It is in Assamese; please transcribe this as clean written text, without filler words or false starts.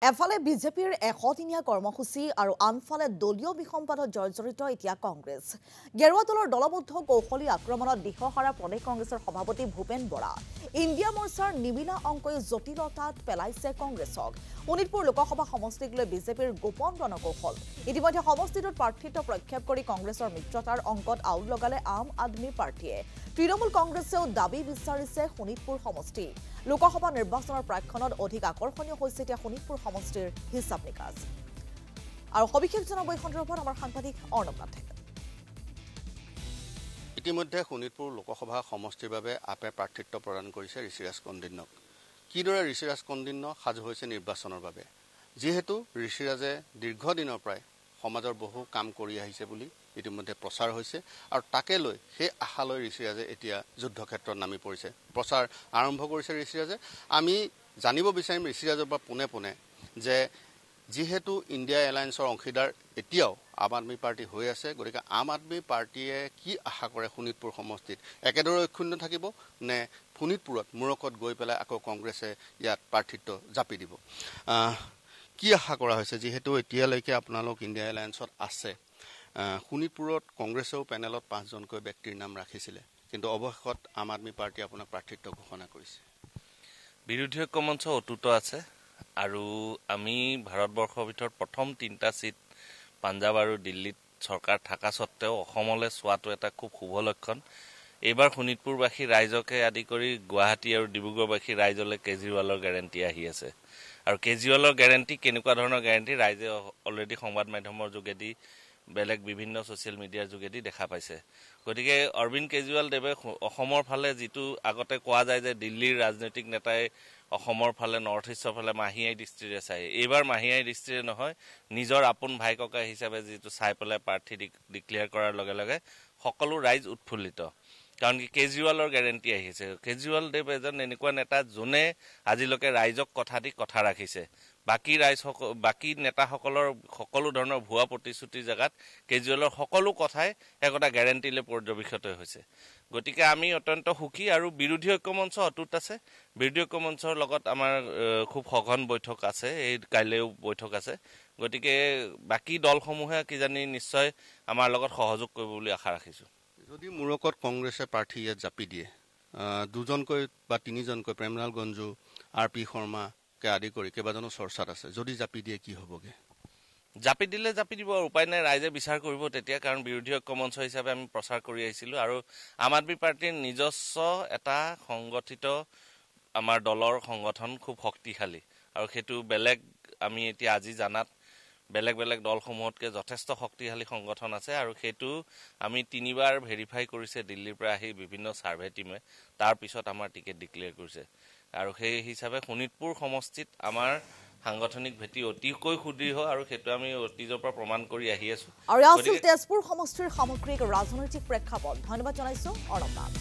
এফালে বিজেপিৰ ১০০দিনীয়া কৰ্মসূচী আৰু আনফালে দলীয় বিসম্বাদত জৰ্জৰিত এতিয়া কংগ্ৰেছ। গেৰুৱা দলৰ দলবদ্ধ কৌশলী আক্ৰমণত দিশহাৰা প্ৰদেশ কংগ্ৰেছৰ সভাপতি ভূপেন বৰা। ইণ্ডিয়া মৰ্চাৰ নিমিলা অংকই জটিলতাত পেলাইছে কংগ্ৰেছক। শোণিতপুৰ লোকসভা সমষ্টিক লৈ বিজেপিৰ গোপন ৰণকৌশল। ইতিমধ্যে সমষ্টিটোত প্ৰাৰ্থিত্ব প্ৰক্ষেপ কৰি কংগ্ৰেছৰ মিত্ৰতাৰ অংকত আউল লগালে আম আদমী পাৰ্টীয়ে। তৃণমূল কংগ্ৰেছেও দাবী বিচাৰিছে শোণিতপুৰ সমষ্টি। লোকসভা নিৰ্বাচনৰ প্ৰাক্ষণত অধিক আকৰ্ষণীয় হৈছে এতিয়া শোণিতপুৰ সমষ্টিৰ হিচাপ নিকাজ। আৰু সবিশেষ জনাব এই সন্দৰ্ভত আমাৰ সাংবাদিক অৰ্ণৱ নাথে। ইতিমধ্যে শোণিতপুৰ লোকসভা সমষ্টিৰ বাবে আপে প্ৰাৰ্থিত্ব প্ৰদান কৰিছে ঋষিৰাজ কন্দিন্যক। কিদৰে ঋষিৰাজ কন্দিন্য সাজু হৈছে নিৰ্বাচনৰ বাবে, যিহেতু ঋষিৰাজে দীৰ্ঘদিনৰ পৰাই সমাজৰ বহু কাম কৰি আহিছে বুলি ইতিমধ্যে প্ৰচাৰ হৈছে আৰু তাকে লৈ সেই আশালৈ ঋষিৰাজে এতিয়া যুদ্ধক্ষেত্ৰত নামি পৰিছে। প্ৰচাৰ আৰম্ভ কৰিছে ঋষিৰাজে। আমি জানিব বিচাৰিম ঋষিৰাজৰ পৰা পোনে পোনে যে যিহেতু ইণ্ডিয়া এলায়েন্সৰ অংশীদাৰ এতিয়াও আম আদমী পাৰ্টি হৈ আছে, গতিকে আম আদমী পাৰ্টীয়ে কি আশা কৰে শোণিতপুৰ সমষ্টিত, একেদৰে ঐক্যন্য থাকিব নে শোণিতপুৰত মূৰকত গৈ পেলাই আকৌ কংগ্ৰেছে ইয়াত প্ৰাৰ্থিত্ব জাপি দিব, কি আশা কৰা হৈছে? যিহেতু এতিয়ালৈকে আপোনালোক ইণ্ডিয়া এলায়েন্সত আছে, শোণিতপুৰত কংগ্ৰেছেও পেনেলত 5জনকৈ ব্যক্তিৰ নাম ৰাখিছিলে, কিন্তু অৱশেষত আম আদমী পাৰ্টীয়ে আপোনাক প্ৰাৰ্থিত্ব ঘোষণা কৰিছে। বিৰোধী ঐক্য মঞ্চ অটুট আছে আৰু আমি ভাৰতবৰ্ষৰ ভিতৰত প্ৰথম 3টা সিট পাঞ্জাব আৰু দিল্লীত চৰকাৰ থকা সত্ত্বেও অসমলৈ চোৱাটো এটা খুব শুভ লক্ষণ। এইবাৰ শোণিতপুৰবাসী ৰাইজকে আদি কৰি গুৱাহাটী আৰু ডিব্ৰুগড়বাসী ৰাইজলৈ কেজৰিৱালৰ গেৰেণ্টি আহি আছে। আৰু কেজৰিৱালৰ গেৰেণ্টি কেনেকুৱা ধৰণৰ গেৰেণ্টি ৰাইজে অলৰেডি সংবাদ মাধ্যমৰ যোগেদি বেলেগ বিভিন্ন ছ'চিয়েল মিডিয়াৰ যোগেদি দেখা পাইছে। গতিকে অৰবিন্দ কেজৰিৱাল দেৱে অসমৰ ফালে যিটো আগতে কোৱা যায় যে দিল্লীৰ ৰাজনৈতিক নেতাই অসমৰ ফালে নৰ্থ ইষ্টৰ ফালে মাহীআই দৃষ্টিৰে চায়, এইবাৰ মাহীআই দৃষ্টিৰে নহয়, নিজৰ আপোন ভাই ককাই হিচাপে যিটো চাই পেলাই প্ৰাৰ্থী ডিক্লেয়াৰ কৰাৰ লগে লগে সকলো ৰাইজ উৎফুল্লিত। কাৰণ কি কেজৰিৱালৰ গেৰেণ্টি আহিছে। কেজৰিৱাল দেৱ এজন এনেকুৱা নেতা যোনে আজিলৈকে ৰাইজক কথা দি কথা ৰাখিছে। বাকী নেতাসকলৰ সকলো ধৰণৰ ভুৱা প্ৰতিশ্ৰুতিৰ জেগাত কেজৰিৱালৰ সকলো কথাই একোটা গেৰেণ্টিলৈ পৰ্যবেক্ষিত হৈছে। গতিকে আমি অত্যন্ত সুখী আৰু বিৰোধী ঐক্য মঞ্চ অটুট আছে। বিৰোধী ঐক্য মঞ্চৰ লগত আমাৰ খুব সঘন বৈঠক আছে, এই কাইলৈও বৈঠক আছে। গতিকে বাকী দলসমূহে কিজানি নিশ্চয় আমাৰ লগত সহযোগ কৰিব বুলি আশা ৰাখিছোঁ। যদি মূৰকত কংগ্ৰেছে প্ৰাৰ্থী ইয়াত জাপি দিয়ে, 2জনকৈ বা 3জনকৈ প্ৰেমলাল গঞ্জু, RP শৰ্মাকে আদি কৰি কেইবাজনো চৰ্চাত আছে, যদি জাপি দিয়ে কি হ'বগে? জাপি দিলে জাপি দিব, উপায় নাই, ৰাইজে বিচাৰ কৰিব তেতিয়া। কাৰণ বিৰোধী ঐক্য মঞ্চ হিচাপে আমি প্ৰচাৰ কৰি আহিছিলোঁ আৰু আম আদমী পাৰ্টীৰ নিজস্ব এটা সংগঠিত আমাৰ দলৰ সংগঠন খুব শক্তিশালী আৰু সেইটো বেলেগ আমি এতিয়া আজি জানাত বেলেগ বেলেগ দলসমূহতকৈ যথেষ্ট শক্তিশালী সংগঠন আছে আৰু সেইটো আমি 3বাৰ ভেৰিফাই কৰিছে দিল্লীৰ পৰা আহি বিভিন্ন ছাৰ্ভে টীমে, তাৰপিছত আমাৰ টিকেট ডিক্লেয়াৰ কৰিছে। আৰু সেই হিচাপে শোণিতপুৰ সমষ্টিত আমাৰ সাংগঠনিক ভেটি অতিকৈ সুদৃঢ় আৰু সেইটো আমি অতীজৰ পৰা প্ৰমাণ কৰি আহি আছোঁ। আৰু আছিল তেজপুৰ সমষ্টিৰ সামগ্ৰিক ৰাজনৈতিক প্ৰেক্ষাপট। ধন্যবাদ জনাইছোঁ অৰ্ণৱ নাথ।